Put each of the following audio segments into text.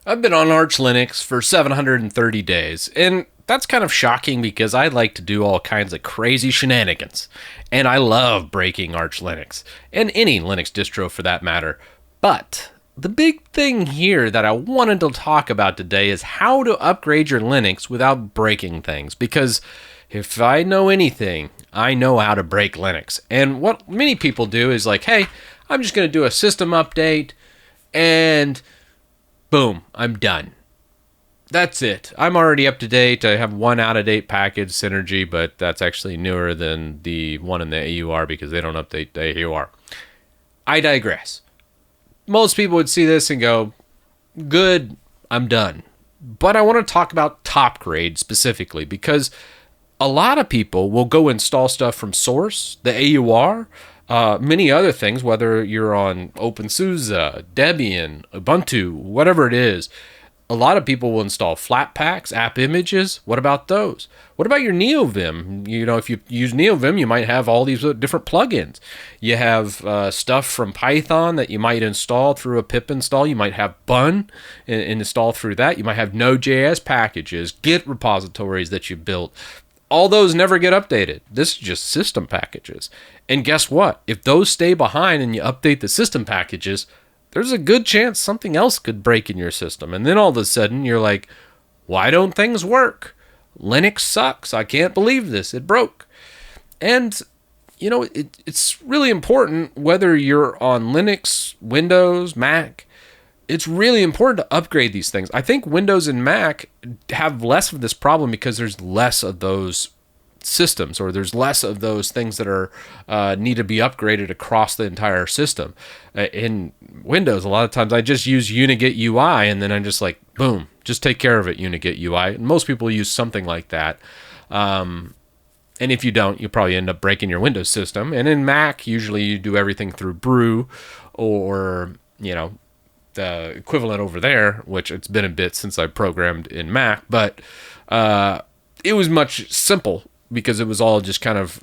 I've been on Arch Linux for 730 days, and that's kind of shocking because I like to do all kinds of crazy shenanigans. And I love breaking Arch Linux, and any Linux distro for that matter. But the big thing here that I wanted to talk about today is how to upgrade your Linux without breaking things. Because if I know anything, I know how to break Linux. And what many people do is like, hey, I'm just going to do a system update and boom, I'm done. That's it. I'm already up to date. I have one out of date package, Synergy, but that's actually newer than the one in the AUR because they don't update the AUR. I digress. Most people would see this and go, good, I'm done. But I want to talk about Topgrade specifically because a lot of people will go install stuff from source, the AUR, many other things, whether you're on OpenSUSE, Debian, Ubuntu, whatever it is. A lot of people will install Flatpaks, app images. What about those? What about your NeoVim? You know, if you use NeoVim, you might have all these different plugins. You have stuff from Python that you might install through a pip install. You might have Bun and install through that. You might have Node.js packages, Git repositories that you built. All those never get updated. This is just system packages. And guess what? If those stay behind and you update the system packages, there's a good chance something else could break in your system. And then all of a sudden you're like, why don't things work? Linux sucks. I can't believe this. It broke. And, you know, it's really important whether you're on Linux, Windows, Mac. It's really important to upgrade these things. I think Windows and Mac have less of this problem because there's less of those systems, or there's less of those things that are need to be upgraded across the entire system. In Windows, a lot of times I just use Unigit UI, and then I'm just like, boom, just take care of it, Unigit UI. And most people use something like that. And if you don't, you'll probably end up breaking your Windows system. And in Mac, usually you do everything through Brew or, you know, the equivalent over there, which it's been a bit since I programmed in Mac, but it was much simple because it was all just kind of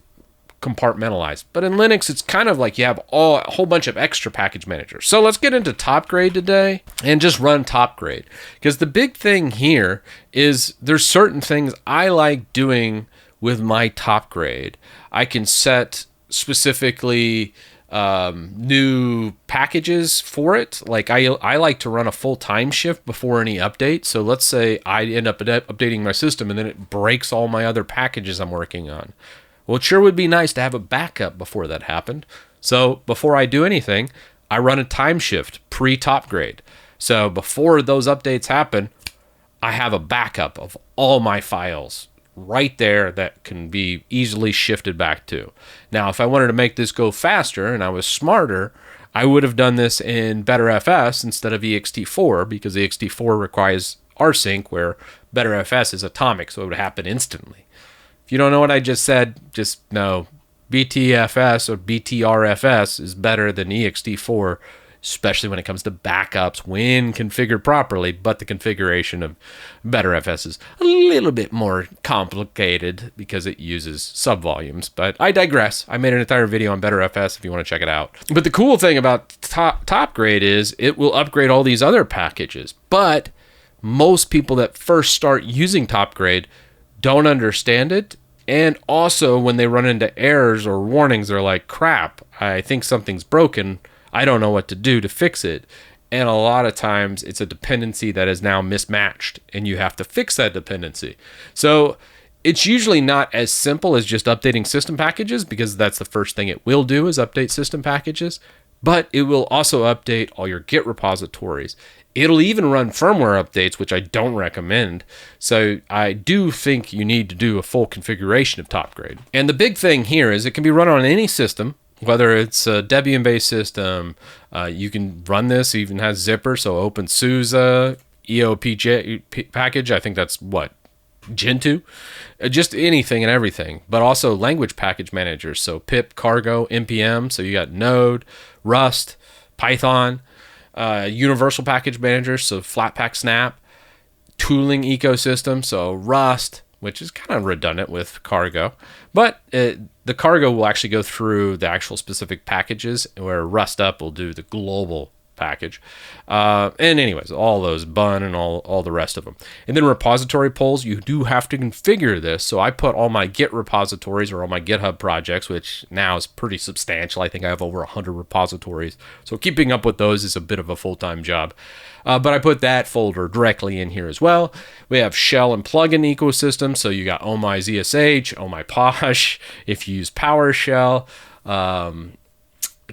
compartmentalized. But in Linux, it's kind of like you have a whole bunch of extra package managers. So let's get into Topgrade today and just run Topgrade. Because the big thing here is there's certain things I like doing with my Topgrade. I can set specifically new packages for it. Like I like to run a full Timeshift before any update. So let's say I end up updating my system and then it breaks all my other packages I'm working on. Well, it sure would be nice to have a backup before that happened. So before I do anything, I run a Timeshift pre-Topgrade. So before those updates happen, I have a backup of all my files right there that can be easily shifted back to. Now, if I wanted to make this go faster and I was smarter, I would have done this in BTRFS instead of ext4 because ext4 requires rsync where BTRFS is atomic, so it would happen instantly. If you don't know what I just said, just know BTFS or BTRFS is better than ext4, especially when it comes to backups when configured properly, but the configuration of BTRFS is a little bit more complicated because it uses subvolumes. But I digress. I made an entire video on BTRFS if you want to check it out. But the cool thing about Topgrade is it will upgrade all these other packages. But most people that first start using Topgrade don't understand it. And also when they run into errors or warnings, they're like, crap, I think something's broken. I don't know what to do to fix it. And a lot of times it's a dependency that is now mismatched and you have to fix that dependency. So it's usually not as simple as just updating system packages because that's the first thing it will do is update system packages, but it will also update all your Git repositories. It'll even run firmware updates, which I don't recommend. So I do think you need to do a full configuration of Topgrade. And the big thing here is it can be run on any system. Whether it's a Debian-based system, you can run this. It even has zipper, so OpenSUSE, EOPJ package. I think that's what, Gentoo? Just anything and everything. But also language package managers, so pip, cargo, npm. So you got Node, Rust, Python, universal package managers, so Flatpak Snap, tooling ecosystem, so Rust, which is kind of redundant with cargo. But the cargo will actually go through the actual specific packages, where Rust Up will do the global package. And anyways, all those bun and all the rest of them. And then repository polls, you do have to configure this. So I put all my Git repositories or all my GitHub projects, which now is pretty substantial. I think I have over 100 repositories. So keeping up with those is a bit of a full-time job. But I put that folder directly in here as well. We have shell and plugin ecosystem. So you got OhmyZSH, OhmyPosh, if you use PowerShell.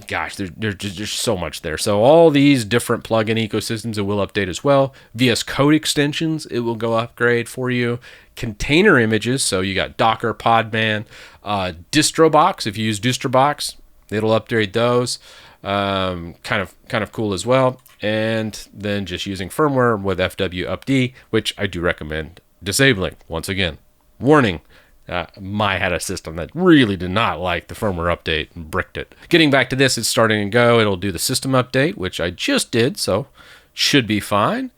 Gosh, there's just so much there. So all these different plugin ecosystems it will update as well. VS Code extensions, it will go upgrade for you. Container images, so you got Docker, Podman, DistroBox. If you use DistroBox, it'll upgrade those. Kind of cool as well. And then just using firmware with FWUpd, which I do recommend disabling. Once again, warning. I had a system that really did not like the firmware update and bricked it. Getting back to this, it's starting to go. It'll do the system update, which I just did, so should be fine.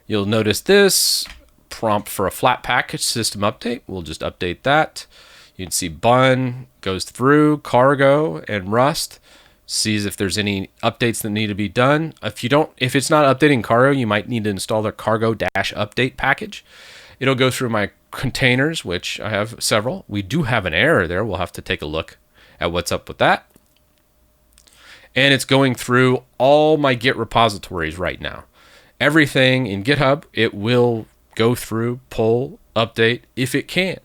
You'll notice this prompt for a Flatpak system update. We'll just update that. You can see bun goes through cargo and Rust, sees if there's any updates that need to be done. If it's not updating cargo, you might need to install the cargo-update package. It'll go through my containers, which I have several. We do have an error there. We'll have to take a look at what's up with that. And it's going through all my Git repositories right now. Everything in GitHub, it will go through, pull, update if it can.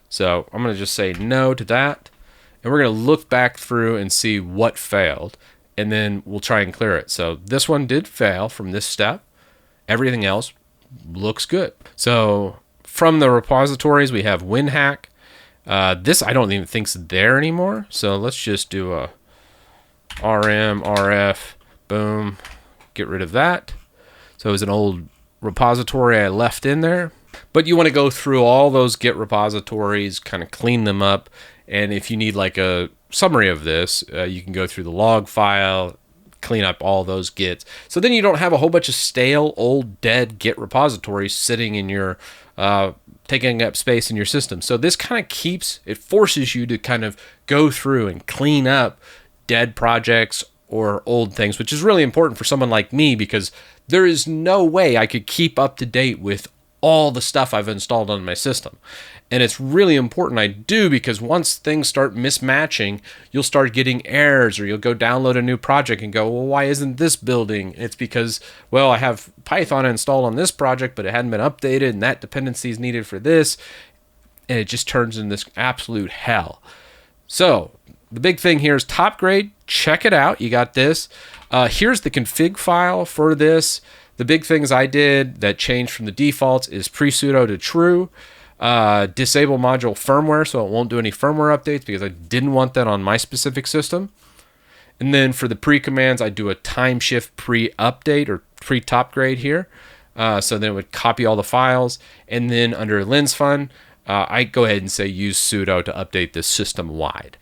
So I'm going to just say no to that. And we're going to look back through and see what failed. And then we'll try and clear it. So this one did fail from this step. Everything else looks good. So from the repositories, we have WinHack. This I don't even think's there anymore. So let's just do a RF, boom, get rid of that. So it was an old repository I left in there. But you want to go through all those Git repositories, kind of clean them up. And if you need like a summary of this, you can go through the log file, clean up all those Gits. So then you don't have a whole bunch of stale, old, dead Git repositories sitting in your, taking up space in your system. So this kind of it forces you to kind of go through and clean up dead projects or old things, which is really important for someone like me because there is no way I could keep up to date with all the stuff I've installed on my system. And it's really important I do because once things start mismatching, you'll start getting errors or you'll go download a new project and go, well, why isn't this building? It's because, well, I have Python installed on this project, but it hadn't been updated and that dependency is needed for this. And it just turns into this absolute hell. So the big thing here is Topgrade. Check it out. You got this. Here's the config file for this. The big things I did that changed from the defaults is pre-sudo to true. Disable module firmware so it won't do any firmware updates because I didn't want that on my specific system. And then for the pre-commands, I do a Timeshift pre-update or pre-Topgrade here. So then it would copy all the files. And then under LensFun, I go ahead and say use sudo to update this system-wide.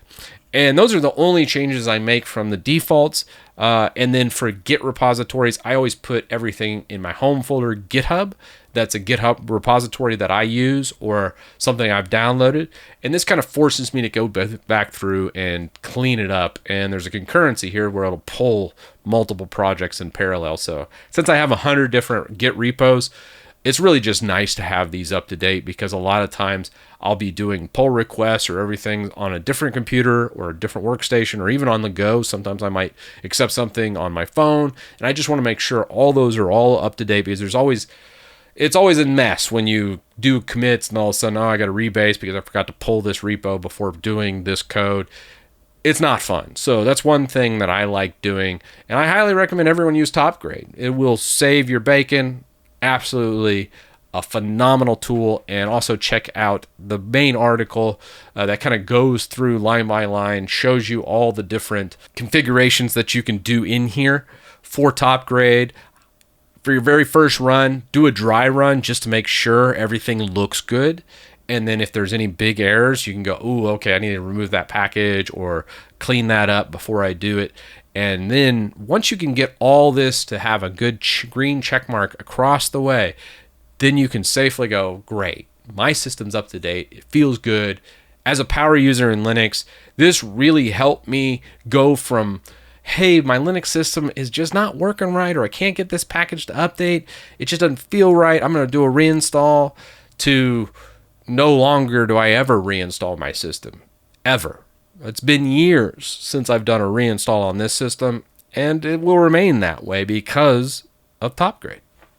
And those are the only changes I make from the defaults. And then for Git repositories, I always put everything in my home folder, GitHub. That's a GitHub repository that I use or something I've downloaded. And this kind of forces me to go back through and clean it up. And there's a concurrency here where it'll pull multiple projects in parallel. So since I have 100 different Git repos, it's really just nice to have these up to date because a lot of times I'll be doing pull requests or everything on a different computer or a different workstation or even on the go. Sometimes I might accept something on my phone and I just want to make sure all those are all up to date because it's always a mess when you do commits and all of a sudden, oh, I got to rebase because I forgot to pull this repo before doing this code. It's not fun. So that's one thing that I like doing. And I highly recommend everyone use Topgrade. It will save your bacon. Absolutely a phenomenal tool. And also check out the main article that kind of goes through line by line, shows you all the different configurations that you can do in here for Topgrade. For your very first run, do a dry run just to make sure everything looks good. And then if there's any big errors, you can go, ooh, okay, I need to remove that package or clean that up before I do it. And then once you can get all this to have a good green check mark across the way, then you can safely go, great, my system's up to date. It feels good. As a power user in Linux, this really helped me go from hey, my Linux system is just not working right, or I can't get this package to update, it just doesn't feel right, I'm going to do a reinstall, to no longer do I ever reinstall my system. Ever. It's been years since I've done a reinstall on this system, and it will remain that way because of Topgrade.